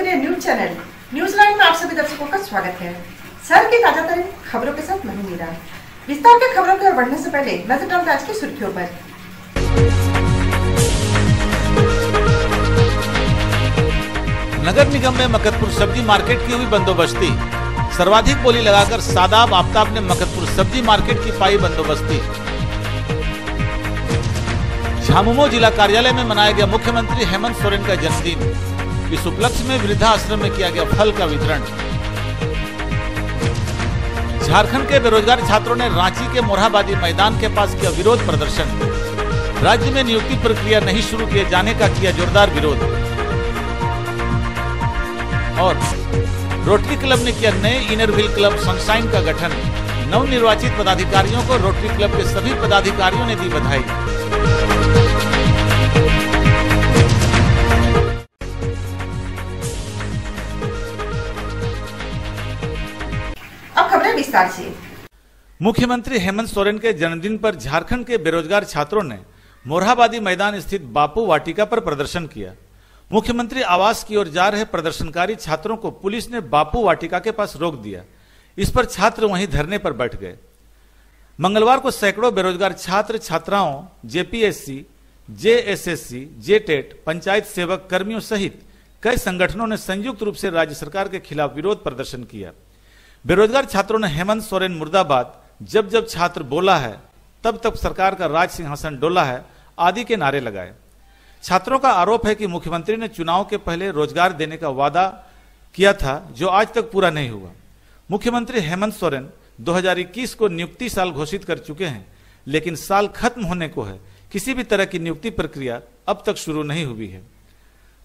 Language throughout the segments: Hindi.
लोकप्रिय न्यूज चैनल न्यूज लाइन में आप सभी दर्शकों का स्वागत है। शहर की ताजा तरीन खबरों के साथ मैं मीरा। विस्तार के खबरों की ओर बढ़ने से पहले नजर डालते आज की सुर्खियों पर। नगर निगम में मकतपुर सब्जी मार्केट की हुई बंदोबस्ती। सर्वाधिक बोली लगाकर सादाब आफ्ताब ने मकतपुर सब्जी मार्केट की पाई बंदोबस्ती। झामुमो जिला कार्यालय में मनाया गया मुख्यमंत्री हेमंत सोरेन का जन्मदिन। इस उपलक्ष्य में वृद्धा आश्रम में किया गया फल का वितरण। झारखंड के बेरोजगार छात्रों ने रांची के मोरहाबादी मैदान के पास किया विरोध प्रदर्शन। राज्य में नियुक्ति प्रक्रिया नहीं शुरू किए जाने का किया जोरदार विरोध। और रोटरी क्लब ने किया नए इनर व्हील क्लब सनशाइन का गठन। नवनिर्वाचित पदाधिकारियों को रोटरी क्लब के सभी पदाधिकारियों ने दी बधाई। अब खबरें विस्तार से। मुख्यमंत्री हेमंत सोरेन के जन्मदिन पर झारखंड के बेरोजगार छात्रों ने मोरहाबादी मैदान स्थित बापू वाटिका पर प्रदर्शन किया। मुख्यमंत्री आवास की ओर जा रहे प्रदर्शनकारी छात्रों को पुलिस ने बापू वाटिका के पास रोक दिया। इस पर छात्र वहीं धरने पर बैठ गए। मंगलवार को सैकड़ों बेरोजगार छात्र छात्राओं, जेपीएससी, जेएसएससी, जेटेट, पंचायत सेवक कर्मियों सहित कई संगठनों ने संयुक्त रूप से राज्य सरकार के खिलाफ विरोध प्रदर्शन किया। बेरोजगार छात्रों ने हेमंत सोरेन मुर्दाबाद, जब जब छात्र बोला है तब तब सरकार का राज सिंहासन डोला है आदि के नारे लगाए। छात्रों का आरोप है कि मुख्यमंत्री ने चुनाव के पहले रोजगार देने का वादा किया था जो आज तक पूरा नहीं हुआ। मुख्यमंत्री हेमंत सोरेन 2021 को नियुक्ति साल घोषित कर चुके हैं, लेकिन साल खत्म होने को है, किसी भी तरह की नियुक्ति प्रक्रिया अब तक शुरू नहीं हुई है।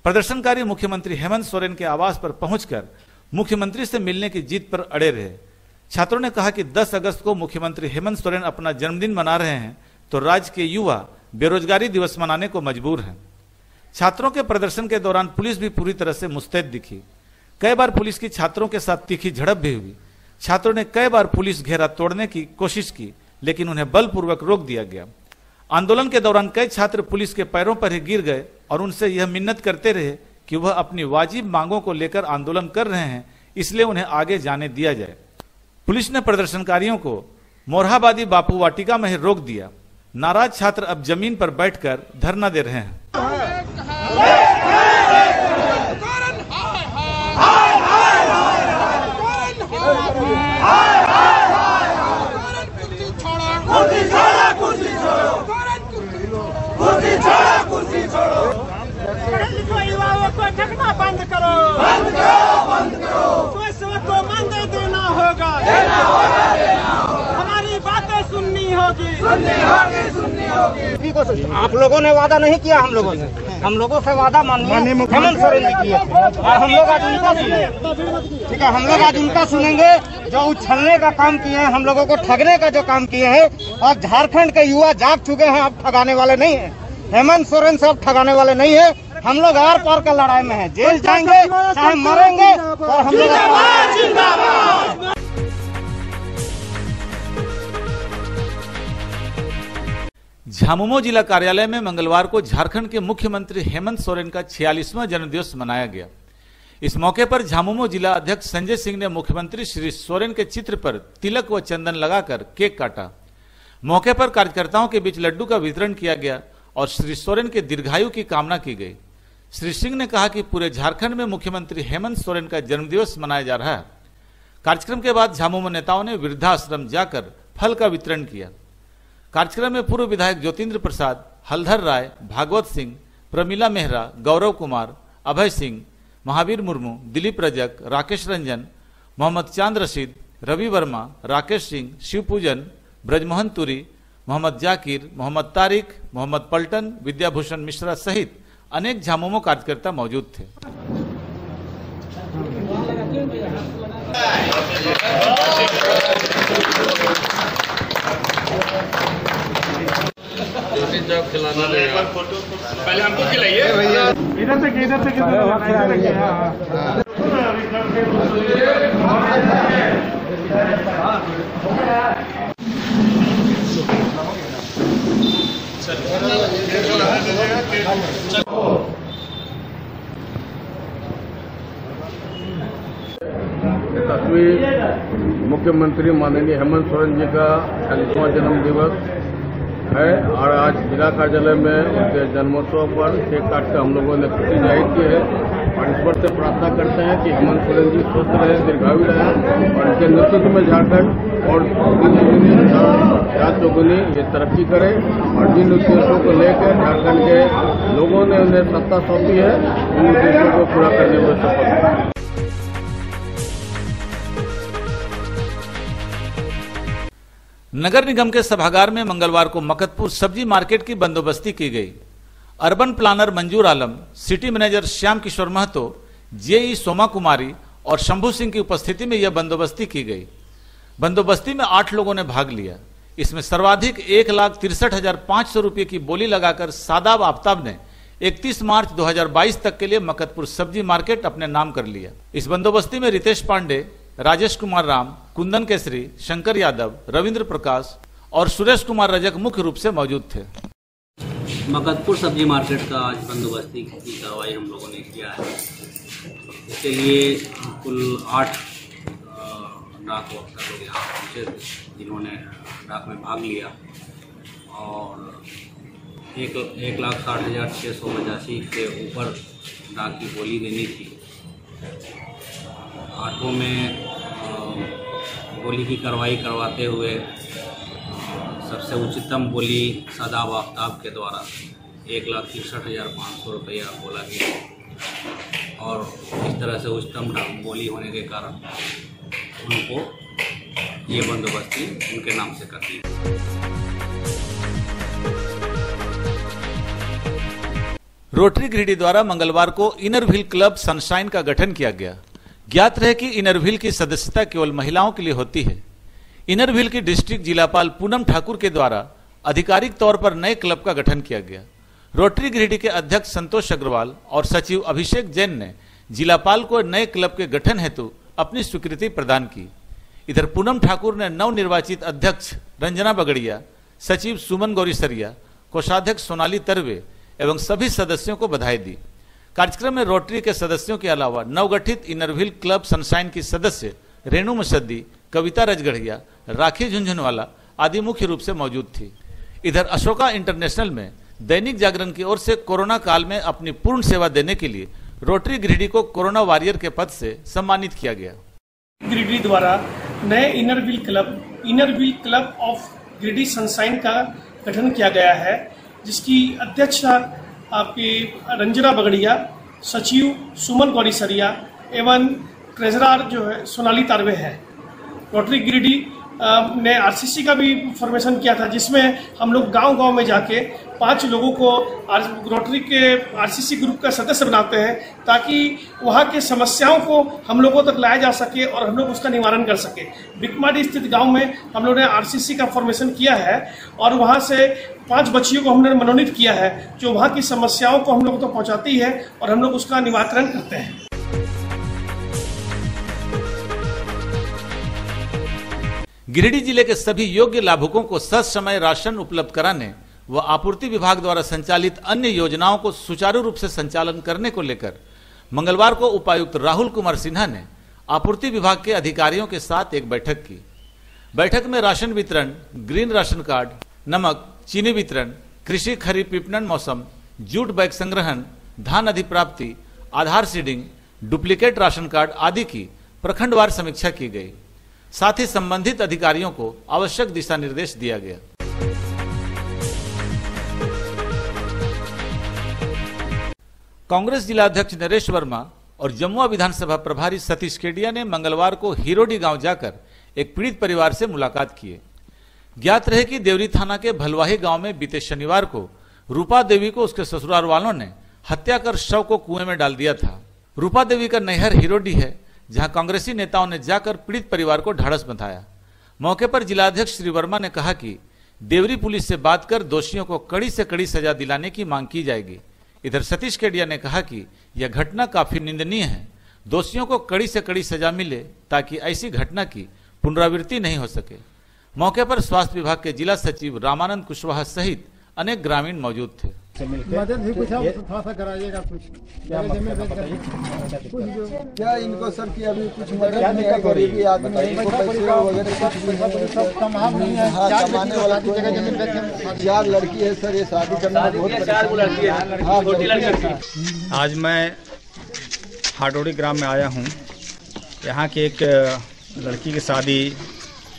प्रदर्शनकारी मुख्यमंत्री हेमंत सोरेन के आवास पर पहुंचकर मुख्यमंत्री से मिलने की जिद पर अड़े रहे। छात्रों ने कहा कि 10 अगस्त को मुख्यमंत्री हेमंत सोरेन अपना जन्मदिन मना रहे हैं तो राज्य के युवा बेरोजगारी दिवस मनाने को मजबूर हैं। छात्रों के प्रदर्शन के दौरान पुलिस भी पूरी तरह से मुस्तैद दिखी। कई बार पुलिस की छात्रों के साथ तीखी झड़प भी हुई। छात्रों ने कई बार पुलिस घेरा तोड़ने की कोशिश की, लेकिन उन्हें बलपूर्वक रोक दिया गया। आंदोलन के दौरान कई छात्र पुलिस के पैरों पर ही गिर गए और उनसे यह मिन्नत करते रहे कि वह अपनी वाजिब मांगों को लेकर आंदोलन कर रहे हैं, इसलिए उन्हें आगे जाने दिया जाए। पुलिस ने प्रदर्शनकारियों को मोरहाबादी बापू वाटिका में ही रोक दिया। नाराज छात्र अब जमीन पर बैठकर धरना दे रहे हैं। बंद करो, बंद करो, बंद करो। पैसों को मंदिर देना होगा, देना होगा, देना होगा। हमारी बातें सुननी होगी, सुननी होगी, सुननी होगी। आप लोगों ने वादा नहीं किया, हम लोगों से वादा माननीय हेमंत सोरेन ने किया और हम लोग आज उनका सुनेंगे। ठीक है, हम लोग आज उनका सुनेंगे जो उछलने का काम किए हैं, हम लोगों को ठगने का जो काम किए हैं। और झारखंड के युवा जाग चुके हैं, अब ठगाने वाले नहीं है। हेमंत सोरेन से अब ठगाने वाले नहीं है। हम लोग आर पार का लड़ाई में हैं, जेल जाएंगे चाहे मरेंगे और हम लोग झामुमो जिला कार्यालय में मंगलवार को झारखंड के मुख्यमंत्री हेमंत सोरेन का 46वां जन्मदिवस मनाया गया। इस मौके पर झामुमो जिला अध्यक्ष संजय सिंह ने मुख्यमंत्री श्री सोरेन के चित्र पर तिलक व चंदन लगाकर केक काटा। मौके पर कार्यकर्ताओं के बीच लड्डू का वितरण किया गया और श्री सोरेन के दीर्घायु की कामना की गई। श्री सिंह ने कहा कि पूरे झारखंड में मुख्यमंत्री हेमंत सोरेन का जन्मदिवस मनाया जा रहा है। कार्यक्रम के बाद झामुमो नेताओं ने वृद्धाश्रम जाकर फल का वितरण किया। कार्यक्रम में पूर्व विधायक ज्योतिंद्र प्रसाद, हलधर राय, भागवत सिंह, प्रमिला मेहरा, गौरव कुमार, अभय सिंह, महावीर मुर्मू, दिलीप रजक, राकेश रंजन, मोहम्मद चांद रशीद, रवि वर्मा, राकेश सिंह, शिवपूजन, ब्रजमोहन तुरी, मोहम्मद जाकिर, मोहम्मद तारिक, मोहम्मद पलटन, विद्याभूषण मिश्रा सहित अनेक झामुमो कार्यकर्ता मौजूद थे। पहले हमको खिलाइए इधर से 10वें मुख्यमंत्री माननीय हेमंत सोरेन जी का 40वां जन्म दिवस है और आज जिला कार्यालय में उनके जन्मोत्सव पर केक काट कर हम लोगों ने खुशी जाहिर की है और ईश्वर से प्रार्थना करते हैं कि हेमंत सोरेन जी स्वस्थ रहे, दीर्घायु रहे और इनके नेतृत्व में झारखंड और रात चौगुनी ये तरक्की करे और जिन उद्देश्यों को लेकर झारखंड के लोगों ने उन्हें सत्ता सौंपी है उन उद्देश्यों को पूरा करने में सफल है। नगर निगम के सभागार में मंगलवार को मकतपुर सब्जी मार्केट की बंदोबस्ती की गई। अर्बन प्लानर मंजूर आलम, city manager Shyam Kishore Mahato, JEE Soma कुमारी और शंभू सिंह की उपस्थिति में यह बंदोबस्ती की गई। बंदोबस्ती में 8 लोगों ने भाग लिया। इसमें सर्वाधिक 1,63,500 रुपये की बोली लगाकर सादाब आफ्ताब ने 31 मार्च 2022 तक के लिए मकतपुर सब्जी मार्केट अपने नाम कर लिया। इस बंदोबस्ती में रितेश पांडे, राजेश कुमार राम, कुंदन केसरी, शंकर यादव, रविंद्र प्रकाश और सुरेश कुमार रजक मुख्य रूप से मौजूद थे। मकतपुर सब्जी मार्केट का आज बंदोबस्ती की कार्रवाई हम लोगों ने किया है। इसके लिए कुल 8 डाक वक्ता लोग यहाँ पहुँचे थे जिन्होंने डाक में भाग लिया और 1,60,685 के ऊपर डाक की बोली देनी थी। 8 में बोली की कार्रवाई करवाते हुए सबसे उच्चतम बोली सादाब आफ्ताब के द्वारा 1,63,500 रुपया बोला गया और इस तरह से उच्चतम बोली होने के कारण उनको ये बंदोबस्ती उनके नाम से कर दी। रोटरी गिरिडीह द्वारा मंगलवार को इनर व्हील क्लब सनशाइन का गठन किया गया। ज्ञात रहे कि इनर व्हील की सदस्यता केवल महिलाओं के लिए होती है। इनर व्हील की डिस्ट्रिक्ट जिलापाल पूनम ठाकुर के द्वारा आधिकारिक तौर पर नए क्लब का गठन किया गया। रोटरी गिरिडीह के अध्यक्ष संतोष अग्रवाल और सचिव अभिषेक जैन ने जिलापाल को नए क्लब के गठन हेतु अपनी स्वीकृति प्रदान की। इधर पूनम ठाकुर ने नवनिर्वाचित अध्यक्ष रंजना बगड़िया, सचिव सुमन गौरीसरिया, कोषाध्यक्ष सोनाली तरवे एवं सभी सदस्यों को बधाई दी। कार्यक्रम में रोटरी के सदस्यों के अलावा नवगठित इनर व्हील क्लब सनशाइन की सदस्य रेणु मुसद्दी, कविता रजगढ़िया, राखी झुंझुनवाला आदि मुख्य रूप से मौजूद थी। इधर अशोका इंटरनेशनल में दैनिक जागरण की ओर से कोरोना काल में अपनी पूर्ण सेवा देने के लिए रोटरी गिरिडीह को कोरोना वॉरियर के पद से सम्मानित किया गया। गिरिडीह द्वारा नए inner wheel club of Giridih sunshine का गठन किया गया है, जिसकी अध्यक्षता आपकी रंजना बगड़िया, सचिव सुमन गौरीसरिया एवं ट्रेजरर जो है सोनाली तारवे है। रोटरी गिरिडीह ने आरसीसी का भी फॉर्मेशन किया था, जिसमें हम लोग गांव-गांव में जाके 5 लोगों को रोटरी के आरसीसी ग्रुप का सदस्य बनाते हैं ताकि वहां के समस्याओं को हम लोगों तक लाया जा सके और हम लोग उसका निवारण कर सके। बिकमाडी स्थित गांव में हम लोगों ने आरसीसी का फॉर्मेशन किया है और वहां से 5 बच्चियों को हमने मनोनीत किया है जो वहां की समस्याओं को हम लोगों तक पहुंचाती है और हम लोग उसका निवारण करते हैं। गिरिडीह जिले के सभी योग्य लाभुकों को ससमय राशन उपलब्ध कराने व आपूर्ति विभाग द्वारा संचालित अन्य योजनाओं को सुचारू रूप से संचालन करने को लेकर मंगलवार को उपायुक्त राहुल कुमार सिन्हा ने आपूर्ति विभाग के अधिकारियों के साथ एक बैठक की। बैठक में राशन वितरण, ग्रीन राशन कार्ड, नमक, चीनी वितरण, कृषि खरीफ विपणन मौसम, जूट बैग संग्रहण, धान अधिप्राप्ति, आधार सीडिंग, डुप्लीकेट राशन कार्ड आदि की प्रखंडवार समीक्षा की गई। साथ ही संबंधित अधिकारियों को आवश्यक दिशा निर्देश दिया गया। कांग्रेस जिला अध्यक्ष नरेश वर्मा और जमुआ विधानसभा प्रभारी सतीश केडिया ने मंगलवार को हिरोडी गांव जाकर एक पीड़ित परिवार से मुलाकात की। ज्ञात रहे कि देवरी थाना के भलवाही गांव में बीते शनिवार को रूपा देवी को उसके ससुराल वालों ने हत्या कर शव को कुएं में डाल दिया था। रूपा देवी का नैहर हिरोडी है, जहां कांग्रेसी नेताओं ने जाकर पीड़ित परिवार को ढाढ़स बंधाया। मौके पर जिलाध्यक्ष श्री वर्मा ने कहा कि देवरी पुलिस से बात कर दोषियों को कड़ी से कड़ी सजा दिलाने की मांग की जाएगी। इधर सतीश केडिया ने कहा कि यह घटना काफी निंदनीय है, दोषियों को कड़ी से कड़ी सजा मिले ताकि ऐसी घटना की पुनरावृत्ति नहीं हो सके। मौके पर स्वास्थ्य विभाग के जिला सचिव रामानंद कुशवाहा सहित अनेक ग्रामीण मौजूद थे। मदद भी कुछ थोड़ा सा कराइएगा कुछ क्या इनको सर की अभी कुछ मदद नहीं है, गरीबी आदमी इनको पैसे वगैरह कमाने वाला कोई नहीं है। 4 लड़की है सर, ये शादी करने में बहुत परेशान। आज मैं हाडोड़ी ग्राम में आया हूँ। यहाँ की एक लड़की की शादी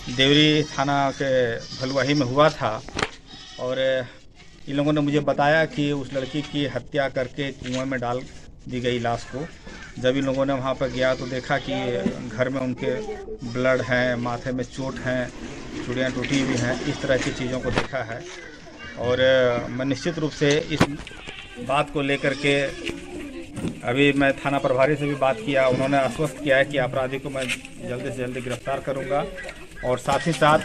देवरी थाना के भलुआही में हुआ था और इन लोगों ने मुझे बताया कि उस लड़की की हत्या करके कुएं में डाल दी गई लाश को। जब इन लोगों ने वहाँ पर गया तो देखा कि घर में उनके ब्लड हैं, माथे में चोट हैं, चूड़ियाँ टूटी हुई हैं, इस तरह की चीज़ों को देखा है। और मैं निश्चित रूप से इस बात को लेकर के अभी मैं थाना प्रभारी से भी बात किया। उन्होंने आश्वस्त किया है कि अपराधी को मैं जल्दी से जल्दी गिरफ्तार करूँगा और साथ ही साथ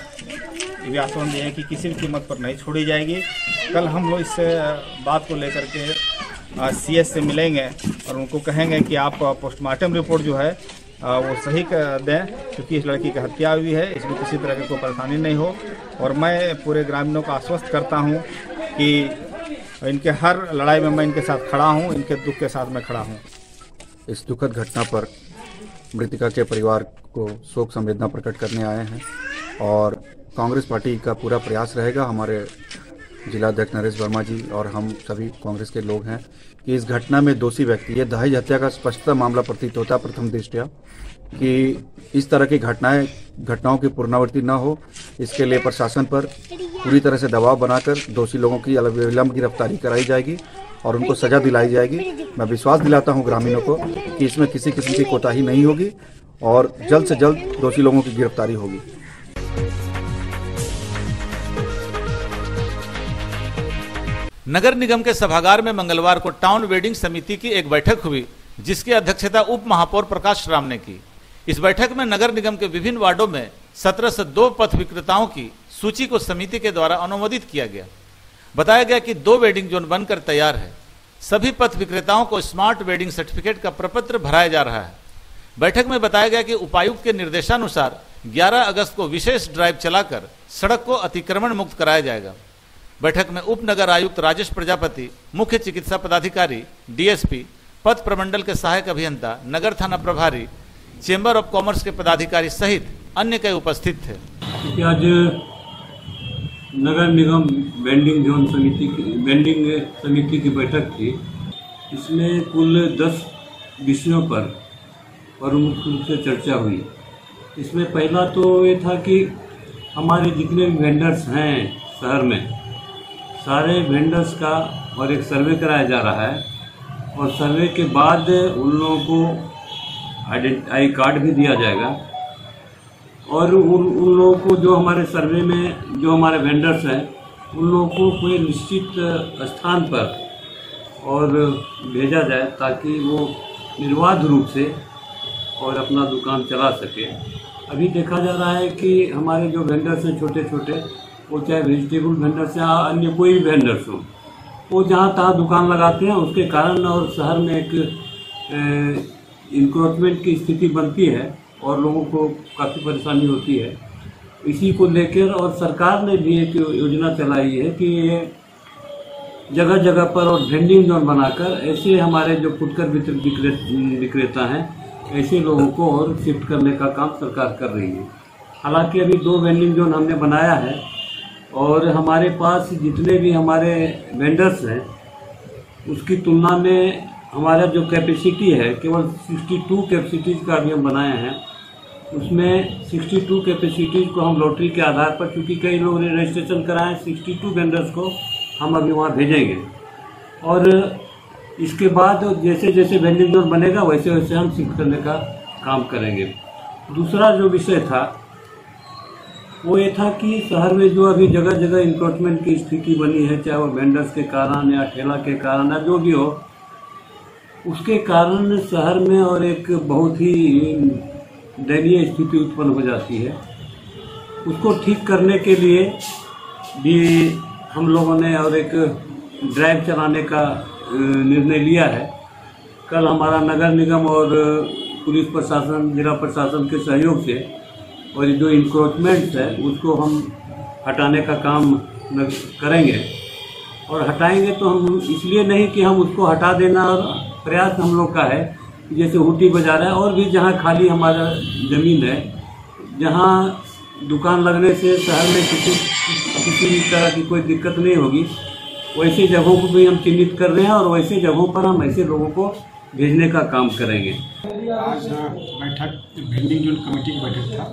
ये भी आश्वासन दिए हैं कि किसी भी कीमत पर नहीं छोड़ी जाएगी। कल हम लोग इस बात को लेकर के CS से मिलेंगे और उनको कहेंगे कि आप पोस्टमार्टम रिपोर्ट जो है वो सही दें, क्योंकि इस लड़की की हत्या हुई है, इसमें किसी तरह की कोई परेशानी नहीं हो। और मैं पूरे ग्रामीणों को आश्वस्त करता हूँ कि इनके हर लड़ाई में मैं इनके साथ खड़ा हूँ, इनके दुख के साथ मैं खड़ा हूँ। इस दुखद घटना पर मृतका के परिवार को शोक संवेदना प्रकट करने आए हैं और कांग्रेस पार्टी का पूरा प्रयास रहेगा, हमारे जिला अध्यक्ष नरेश वर्मा जी और हम सभी कांग्रेस के लोग हैं, कि इस घटना में दोषी व्यक्ति, ये दहेज हत्या का स्पष्टतः मामला प्रतीत होता है प्रथम दृष्टया, कि इस तरह की घटनाओं की पुनरावृत्ति न हो, इसके लिए प्रशासन पर पूरी तरह से दबाव बनाकर दोषी लोगों की विलंब गिरफ्तारी कराई जाएगी और उनको सजा दिलाई जाएगी। मैं विश्वास दिलाता हूं ग्रामीणों को कि इसमें किसी किस्म की कोताही नहीं होगी और जल्द से जल्द दोषी लोगों की गिरफ्तारी होगी। नगर निगम के सभागार में मंगलवार को टाउन वेडिंग समिति की एक बैठक हुई, जिसकी अध्यक्षता उप महापौर प्रकाश राम ने की। इस बैठक में नगर निगम के विभिन्न वार्डों में 1702 पथ विक्रेताओं की सूची को समिति के द्वारा अनुमोदित किया गया। बताया गया कि 2 वेडिंग जोन बनकर तैयार है। सभी पथ विक्रेताओं को स्मार्ट वेडिंग सर्टिफिकेट का प्रपत्र भराया जा रहा है। बैठक में बताया गया कि उपायुक्त के निर्देशानुसार 11 अगस्त को विशेष ड्राइव चलाकर सड़क को अतिक्रमण मुक्त कराया जाएगा। बैठक में उप नगर आयुक्त राजेश प्रजापति, मुख्य चिकित्सा पदाधिकारी, DSP, पथ प्रमंडल के सहायक अभियंता, नगर थाना प्रभारी, चेंबर ऑफ कॉमर्स के पदाधिकारी सहित अन्य कई उपस्थित थे। आज नगर निगम वेंडिंग जोन समिति की बैठक थी। इसमें कुल 10 विषयों पर प्रमुख रूप से चर्चा हुई। इसमें पहला तो ये था कि हमारे जितने भी वेंडर्स हैं शहर में, सारे वेंडर्स का और एक सर्वे कराया जा रहा है और सर्वे के बाद उन लोगों को आई कार्ड भी दिया जाएगा और उन लोगों को जो हमारे सर्वे में जो हमारे वेंडर्स हैं उन लोगों को कोई निश्चित स्थान पर और भेजा जाए ताकि वो निर्बाध रूप से और अपना दुकान चला सके। अभी देखा जा रहा है कि हमारे जो वेंडर्स हैं छोटे छोटे, वो चाहे वेजिटेबल वेंडर्स या अन्य कोई भी वेंडर्स हो, वो जहाँ तहाँ दुकान लगाते हैं। उसके कारण और शहर में एक इंक्रोचमेंट की स्थिति बनती है और लोगों को काफ़ी परेशानी होती है। इसी को लेकर और सरकार ने भी एक योजना चलाई है कि ये जगह जगह पर और वेंडिंग जोन बनाकर ऐसे हमारे जो फुटकर विक्रेता हैं ऐसे लोगों को और शिफ्ट करने का काम सरकार कर रही है। हालांकि अभी 2 वेंडिंग जोन हमने बनाया है और हमारे पास जितने भी हमारे वेंडर्स हैं उसकी तुलना में हमारा जो कैपेसिटी है केवल 62 कैपेसिटीज़ का अभी हम बनाए हैं। उसमें 62 कैपेसिटीज़ को हम लॉटरी के आधार पर, क्योंकि कई लोगों ने रजिस्ट्रेशन कराए, 62 वेंडर्स को हम अभी वहाँ भेजेंगे और इसके बाद जैसे जैसे वेंडिंग जोन बनेगा वैसे वैसे हम शिफ्ट करने का काम करेंगे। दूसरा जो विषय था वो ये था कि शहर में जो अभी जगह जगह इंक्रोचमेंट की स्थिति बनी है, चाहे वो वेंडर्स के कारण या ठेला के कारण या जो भी हो, उसके कारण शहर में और एक बहुत ही दयनीय स्थिति उत्पन्न हो जाती है। उसको ठीक करने के लिए भी हम लोगों ने और एक ड्राइव चलाने का निर्णय लिया है। कल हमारा नगर निगम और पुलिस प्रशासन, जिला प्रशासन के सहयोग से और जो इंक्रोचमेंट्स है उसको हम हटाने का काम करेंगे और हटाएंगे तो हम इसलिए नहीं कि हम उसको हटा देना, और प्रयास हम लोग का है जैसे हुटी बाजार है और भी जहाँ खाली हमारा ज़मीन है, जहाँ दुकान लगने से शहर में किसी भी तरह की कोई दिक्कत नहीं होगी, वैसी जगहों को भी हम चिन्हित कर रहे हैं और वैसे जगहों पर हम ऐसे लोगों को भेजने का काम करेंगे। आज बैठक वेंडिंग जोन कमेटी की बैठक था।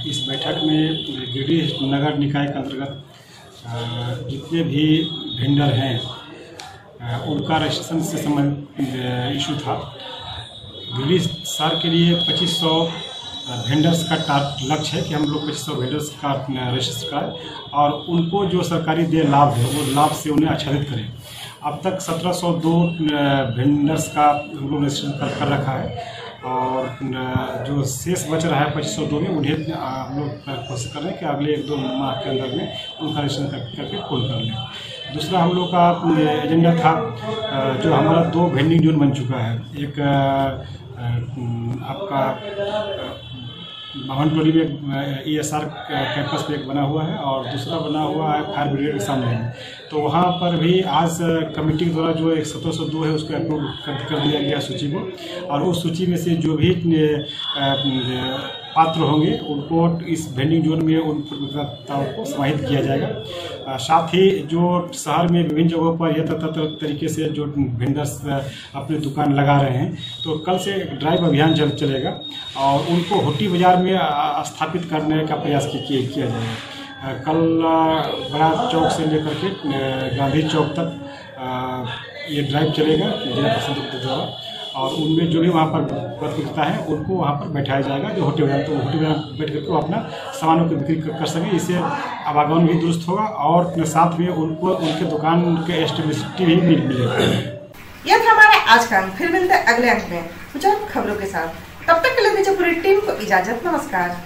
इस बैठक में गिरिडीह नगर निकाय के अंतर्गत जितने भी वेंडर हैं उनका रजिस्ट्रेशन से संबंधित इशू था। गिरिडीह शहर के लिए 2500 वेंडर्स का लक्ष्य है कि हम लोग 2500 वेंडर्स का रजिस्टर कराएं और उनको जो सरकारी देय लाभ है वो लाभ से उन्हें आच्छादित करें। अब तक 1702 वेंडर्स का हम लोग रजिस्ट्रेशन कर रखा है और जो शेष बच रहा है 2502 में उन्हें हम लोग कोशिश कर रहे हैं कि अगले 1-2 माह के अंदर में उनका रजिस्ट्रेशन करके पूर्ण कर लें। दूसरा हम लोग का एजेंडा था जो हमारा 2 वेंडिंग जोन बन चुका है। एक आपका भवनटोली में ESR कैंपस पे एक बना हुआ है और दूसरा बना हुआ है फायर ब्रिगेड के सामने में। तो वहाँ पर भी आज कमेटी के द्वारा जो 1702 है उसको अप्रूव कर दिया गया सूची को, और उस सूची में से जो भी पात्र होंगे उनको इस वेंडिंग जोन में उन प्रतियोगिताओं को समाहित किया जाएगा। साथ ही जो शहर में विभिन्न जगहों पर यथातथ तरीके से जो वेंडर्स अपनी दुकान लगा रहे हैं, तो कल से ड्राइव अभियान चलेगा और उनको हुटी बाजार में स्थापित करने का प्रयास किया जाएगा। कल बड़ा चौक से लेकर के गांधी चौक तक ये ड्राइव चलेगा जिला प्रशासन द्वारा, और उनमें जो भी वहाँ पर प्रतियोगिता है उनको वहाँ पर बैठाया जाएगा जो हुटी बाजार, तो हुटी बाजार बैठ करके वो अपना सामानों की बिक्री कर सकें। इससे आवागमन भी दुरुस्त होगा और साथ में उनको उनके दुकान के एस्टेबिलिटी भी मिलेगा। यह था हमारा आज का अंक। फिर मिलते हैं अगले अंक में कुछ और खबरों के साथ। तब तक के लिए दीजिए पूरी टीम को इजाजत। नमस्कार।